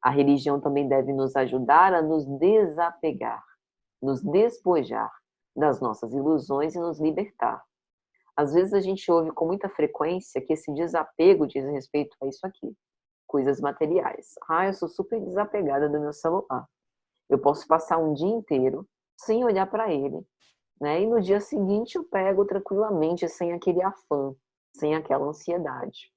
A religião também deve nos ajudar a nos desapegar, nos despojar das nossas ilusões e nos libertar. Às vezes a gente ouve com muita frequência que esse desapego diz respeito a isso aqui, coisas materiais. Ah, eu sou super desapegada do meu celular. Eu posso passar um dia inteiro sem olhar para ele, né? E no dia seguinte eu pego tranquilamente, sem aquele afã, sem aquela ansiedade,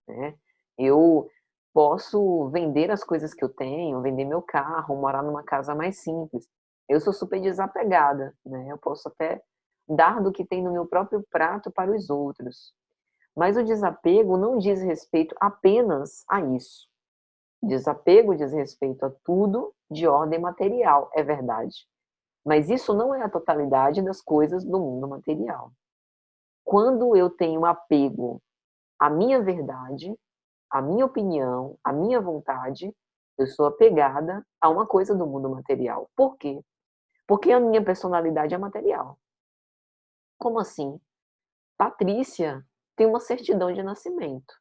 né? Eu posso vender as coisas que eu tenho, vender meu carro, morar numa casa mais simples. Eu sou super desapegada, né? Eu posso até dar do que tem no meu próprio prato para os outros. Mas o desapego não diz respeito apenas a isso. Desapego diz respeito a tudo de ordem material, é verdade. Mas isso não é a totalidade das coisas do mundo material. Quando eu tenho apego à minha verdade, à minha opinião, à minha vontade, eu sou apegada a uma coisa do mundo material. Por quê? Porque a minha personalidade é material. Como assim? Patrícia tem uma certidão de nascimento.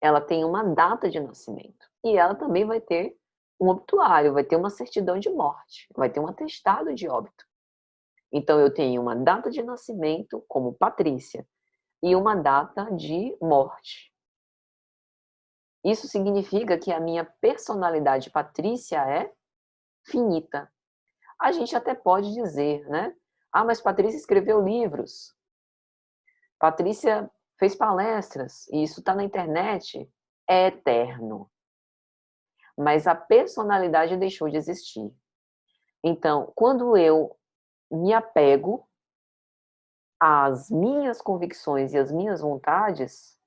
Ela tem uma data de nascimento. E ela também vai ter um obituário, vai ter uma certidão de morte, vai ter um atestado de óbito. Então, eu tenho uma data de nascimento, como Patrícia, e uma data de morte. Isso significa que a minha personalidade Patrícia é finita. A gente até pode dizer, né? Ah, mas Patrícia escreveu livros. Patrícia fez palestras, e isso está na internet. É eterno. Mas a personalidade deixou de existir. Então, quando eu me apego às minhas convicções e às minhas vontades,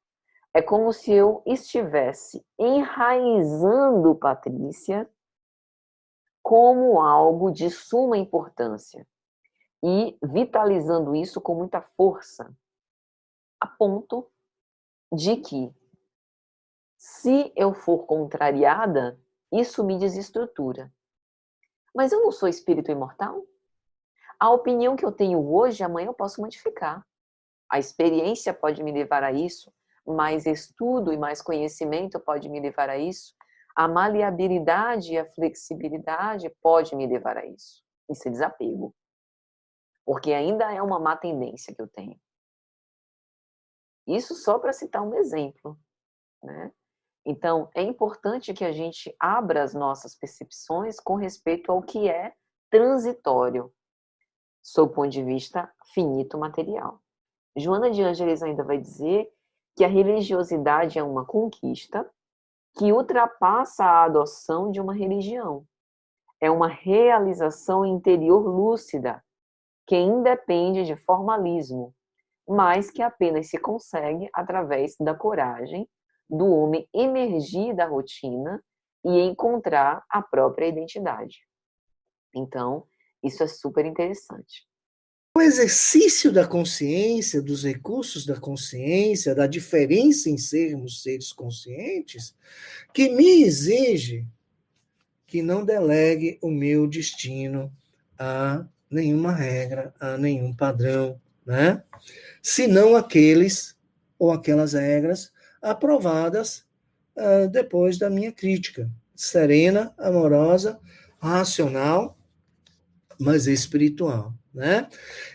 é como se eu estivesse enraizando Patrícia como algo de suma importância e vitalizando isso com muita força, a ponto de que, se eu for contrariada, isso me desestrutura. Mas eu não sou espírito imortal? A opinião que eu tenho hoje, amanhã eu posso modificar. A experiência pode me levar a isso, mais estudo e mais conhecimento pode me levar a isso, a maleabilidade e a flexibilidade pode me levar a isso. Isso é desapego. Porque ainda é uma má tendência que eu tenho. Isso só para citar um exemplo, né? Então, é importante que a gente abra as nossas percepções com respeito ao que é transitório, sob o ponto de vista finito material. Joana de Ângeles ainda vai dizer que a religiosidade é uma conquista que ultrapassa a adoção de uma religião. É uma realização interior lúcida, que independe de formalismo, mas que apenas se consegue através da coragem do homem emergir da rotina e encontrar a própria identidade. Então, isso é super interessante. O exercício da consciência, dos recursos da consciência, da diferença em sermos seres conscientes, que me exige que não delegue o meu destino a nenhuma regra, a nenhum padrão, né? Senão aqueles ou aquelas regras aprovadas depois da minha crítica, serena, amorosa, racional, mas espiritual, né?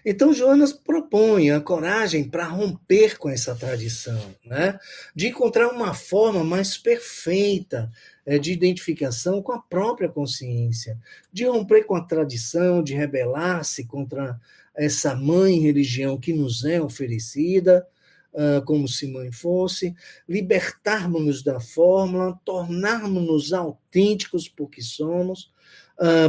Então Joanas propõe a coragem para romper com essa tradição, né? De encontrar uma forma mais perfeita de identificação com a própria consciência, de romper com a tradição, de rebelar-se contra essa mãe religião que nos é oferecida, como se mãe fosse, libertarmos-nos da fórmula, tornarmos-nos autênticos porque somos,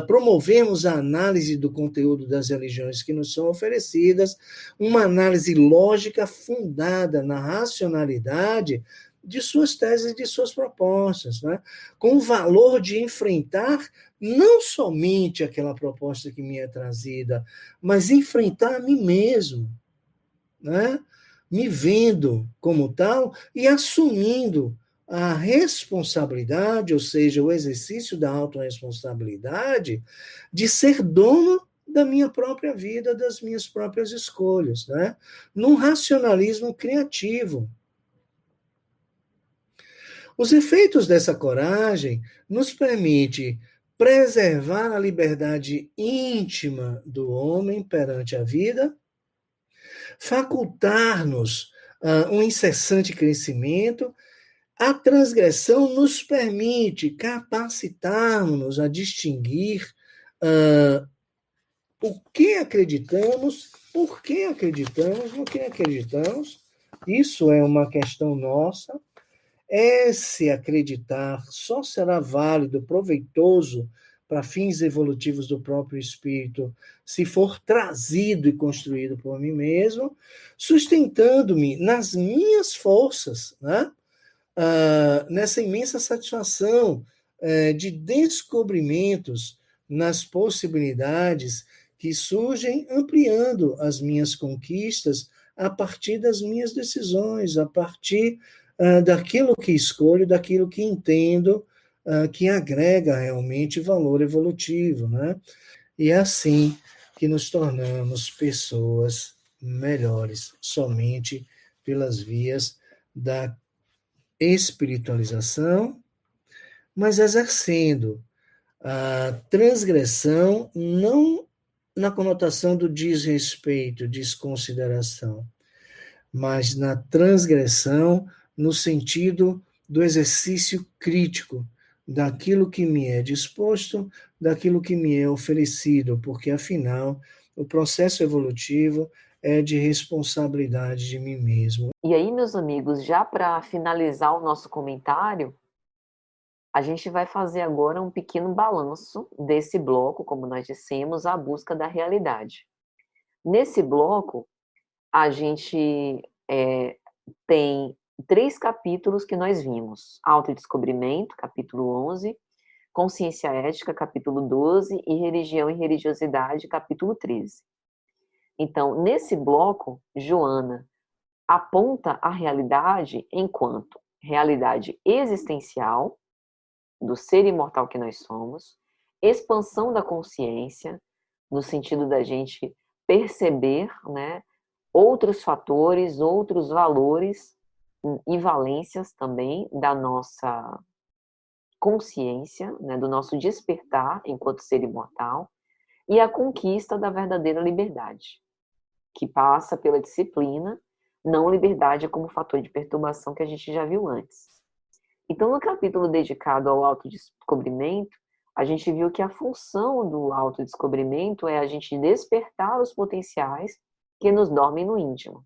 promovemos a análise do conteúdo das religiões que nos são oferecidas, uma análise lógica fundada na racionalidade de suas teses e de suas propostas, né? Com o valor de enfrentar não somente aquela proposta que me é trazida, mas enfrentar a mim mesmo, né? Me vendo como tal e assumindo a responsabilidade, ou seja, o exercício da autorresponsabilidade, de ser dono da minha própria vida, das minhas próprias escolhas, né? Num racionalismo criativo. Os efeitos dessa coragem nos permite preservar a liberdade íntima do homem perante a vida, facultar-nos um incessante crescimento. A transgressão nos permite capacitar-nos a distinguir o que acreditamos, por que acreditamos, no que acreditamos. Isso é uma questão nossa. Esse acreditar só será válido, proveitoso para fins evolutivos do próprio espírito, se for trazido e construído por mim mesmo, sustentando-me nas minhas forças, né? Nessa imensa satisfação de descobrimentos nas possibilidades que surgem, ampliando as minhas conquistas a partir das minhas decisões, a partir daquilo que escolho, daquilo que entendo, que agrega realmente valor evolutivo, né? E é assim que nos tornamos pessoas melhores, somente pelas vias da espiritualização, mas exercendo a transgressão não na conotação do desrespeito, desconsideração, mas na transgressão no sentido do exercício crítico daquilo que me é disposto, daquilo que me é oferecido, porque afinal o processo evolutivo é de responsabilidade de mim mesmo. E aí, meus amigos, já para finalizar o nosso comentário, a gente vai fazer agora um pequeno balanço desse bloco, como nós dissemos, a busca da realidade. Nesse bloco, a gente tem 3 capítulos que nós vimos: Autodescobrimento, capítulo 11, Consciência Ética, capítulo 12, e Religião e Religiosidade, capítulo 13. Então, nesse bloco, Joana aponta a realidade enquanto realidade existencial do ser imortal que nós somos, expansão da consciência, no sentido da gente perceber, né, outros fatores, outros valores e valências também da nossa consciência, né, do nosso despertar enquanto ser imortal, e a conquista da verdadeira liberdade, que passa pela disciplina, não liberdade como fator de perturbação que a gente já viu antes. Então, no capítulo dedicado ao autodescobrimento, a gente viu que a função do autodescobrimento é a gente despertar os potenciais que nos dormem no íntimo.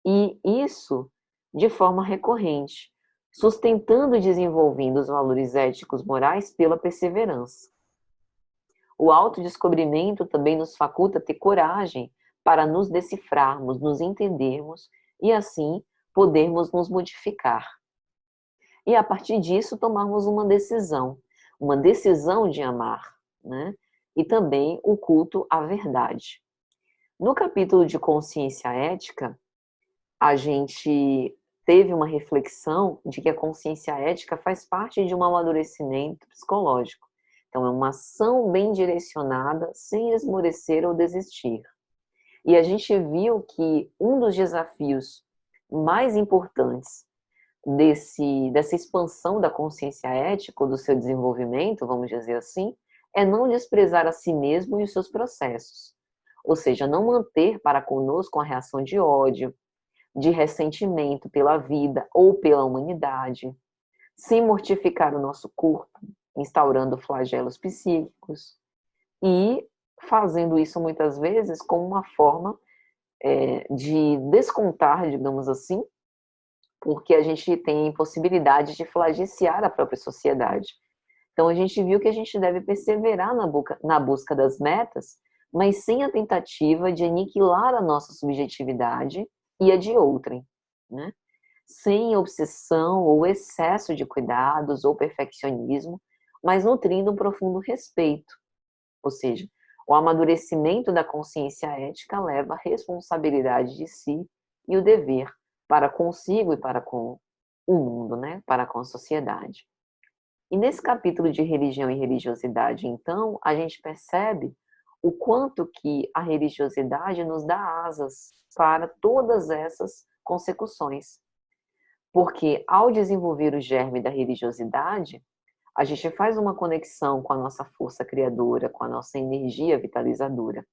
E isso de forma recorrente, sustentando e desenvolvendo os valores éticos morais pela perseverança. O autodescobrimento também nos faculta ter coragem para nos decifrarmos, nos entendermos e assim podermos nos modificar. E a partir disso tomarmos uma decisão de amar, né? E também o culto à verdade. No capítulo de consciência ética, a gente teve uma reflexão de que a consciência ética faz parte de um amadurecimento psicológico. Então, é uma ação bem direcionada, sem esmorecer ou desistir. E a gente viu que um dos desafios mais importantes dessa expansão da consciência ética, ou do seu desenvolvimento, vamos dizer assim, é não desprezar a si mesmo e os seus processos. Ou seja, não manter para conosco uma reação de ódio, de ressentimento pela vida ou pela humanidade, sem mortificar o nosso corpo, instaurando flagelos psíquicos, e fazendo isso muitas vezes como uma forma de descontar, digamos assim, porque a gente tem possibilidade de flagelar a própria sociedade. Então, a gente viu que a gente deve perseverar na busca das metas, mas sem a tentativa de aniquilar a nossa subjetividade e a de outrem, né? Sem obsessão ou excesso de cuidados ou perfeccionismo, mas nutrindo um profundo respeito. Ou seja, o amadurecimento da consciência ética leva a responsabilidade de si e o dever para consigo e para com o mundo, né? Para com a sociedade. E nesse capítulo de religião e religiosidade, então, a gente percebe o quanto que a religiosidade nos dá asas para todas essas consecuções. Porque ao desenvolver o germe da religiosidade, a gente faz uma conexão com a nossa força criadora, com a nossa energia vitalizadora,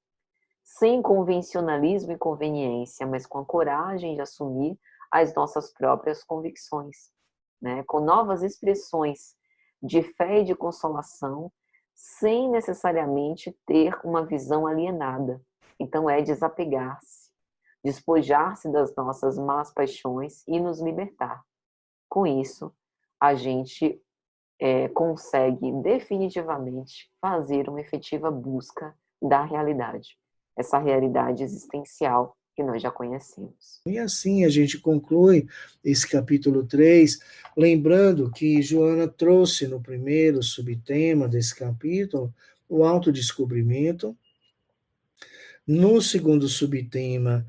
sem convencionalismo e conveniência, mas com a coragem de assumir as nossas próprias convicções, né? Com novas expressões de fé e de consolação, sem necessariamente ter uma visão alienada. Então, é desapegar-se, despojar-se das nossas más paixões e nos libertar. Com isso, a gente consegue definitivamente fazer uma efetiva busca da realidade, essa realidade existencial que nós já conhecemos. E assim a gente conclui esse capítulo 3, lembrando que Joana trouxe no primeiro subtema desse capítulo o autodescobrimento, no segundo subtema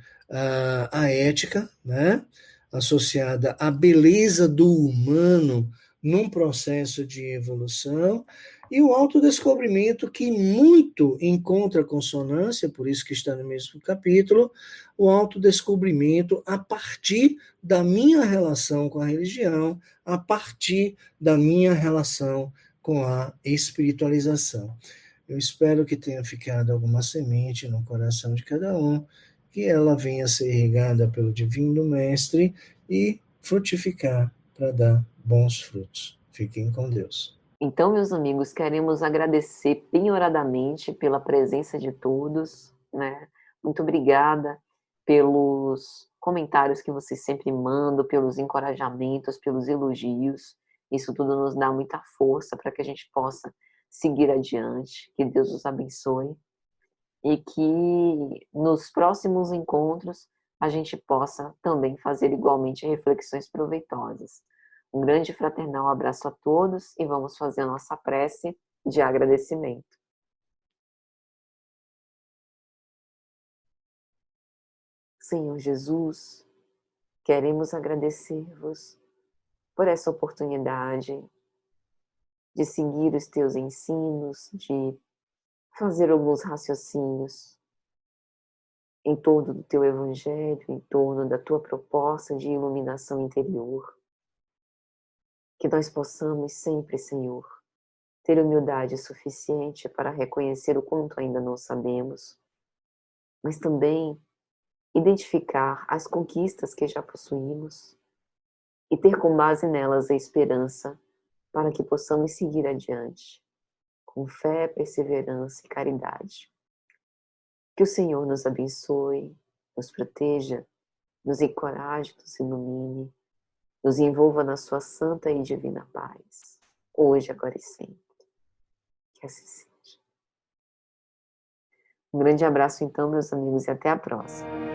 a ética, né, associada à beleza do humano num processo de evolução, e o autodescobrimento que muito encontra consonância, por isso que está no mesmo capítulo, o autodescobrimento a partir da minha relação com a religião, a partir da minha relação com a espiritualização. Eu espero que tenha ficado alguma semente no coração de cada um, que ela venha a ser regada pelo Divino Mestre e frutificar para dar bons frutos. Fiquem com Deus. Então, meus amigos, queremos agradecer penhoradamente pela presença de todos, né? Muito obrigada pelos comentários que vocês sempre mandam, pelos encorajamentos, pelos elogios. Isso tudo nos dá muita força para que a gente possa seguir adiante. Que Deus os abençoe e que nos próximos encontros a gente possa também fazer igualmente reflexões proveitosas. Um grande e fraternal abraço a todos e vamos fazer a nossa prece de agradecimento. Senhor Jesus, queremos agradecer-vos por essa oportunidade de seguir os teus ensinos, de fazer alguns raciocínios em torno do teu evangelho, em torno da tua proposta de iluminação interior. Que nós possamos sempre, Senhor, ter humildade suficiente para reconhecer o quanto ainda não sabemos, mas também identificar as conquistas que já possuímos e ter com base nelas a esperança para que possamos seguir adiante, com fé, perseverança e caridade. Que o Senhor nos abençoe, nos proteja, nos encoraje, nos ilumine, nos envolva na sua santa e divina paz, hoje, agora e sempre. Que assim seja. Um grande abraço então, meus amigos, e até a próxima.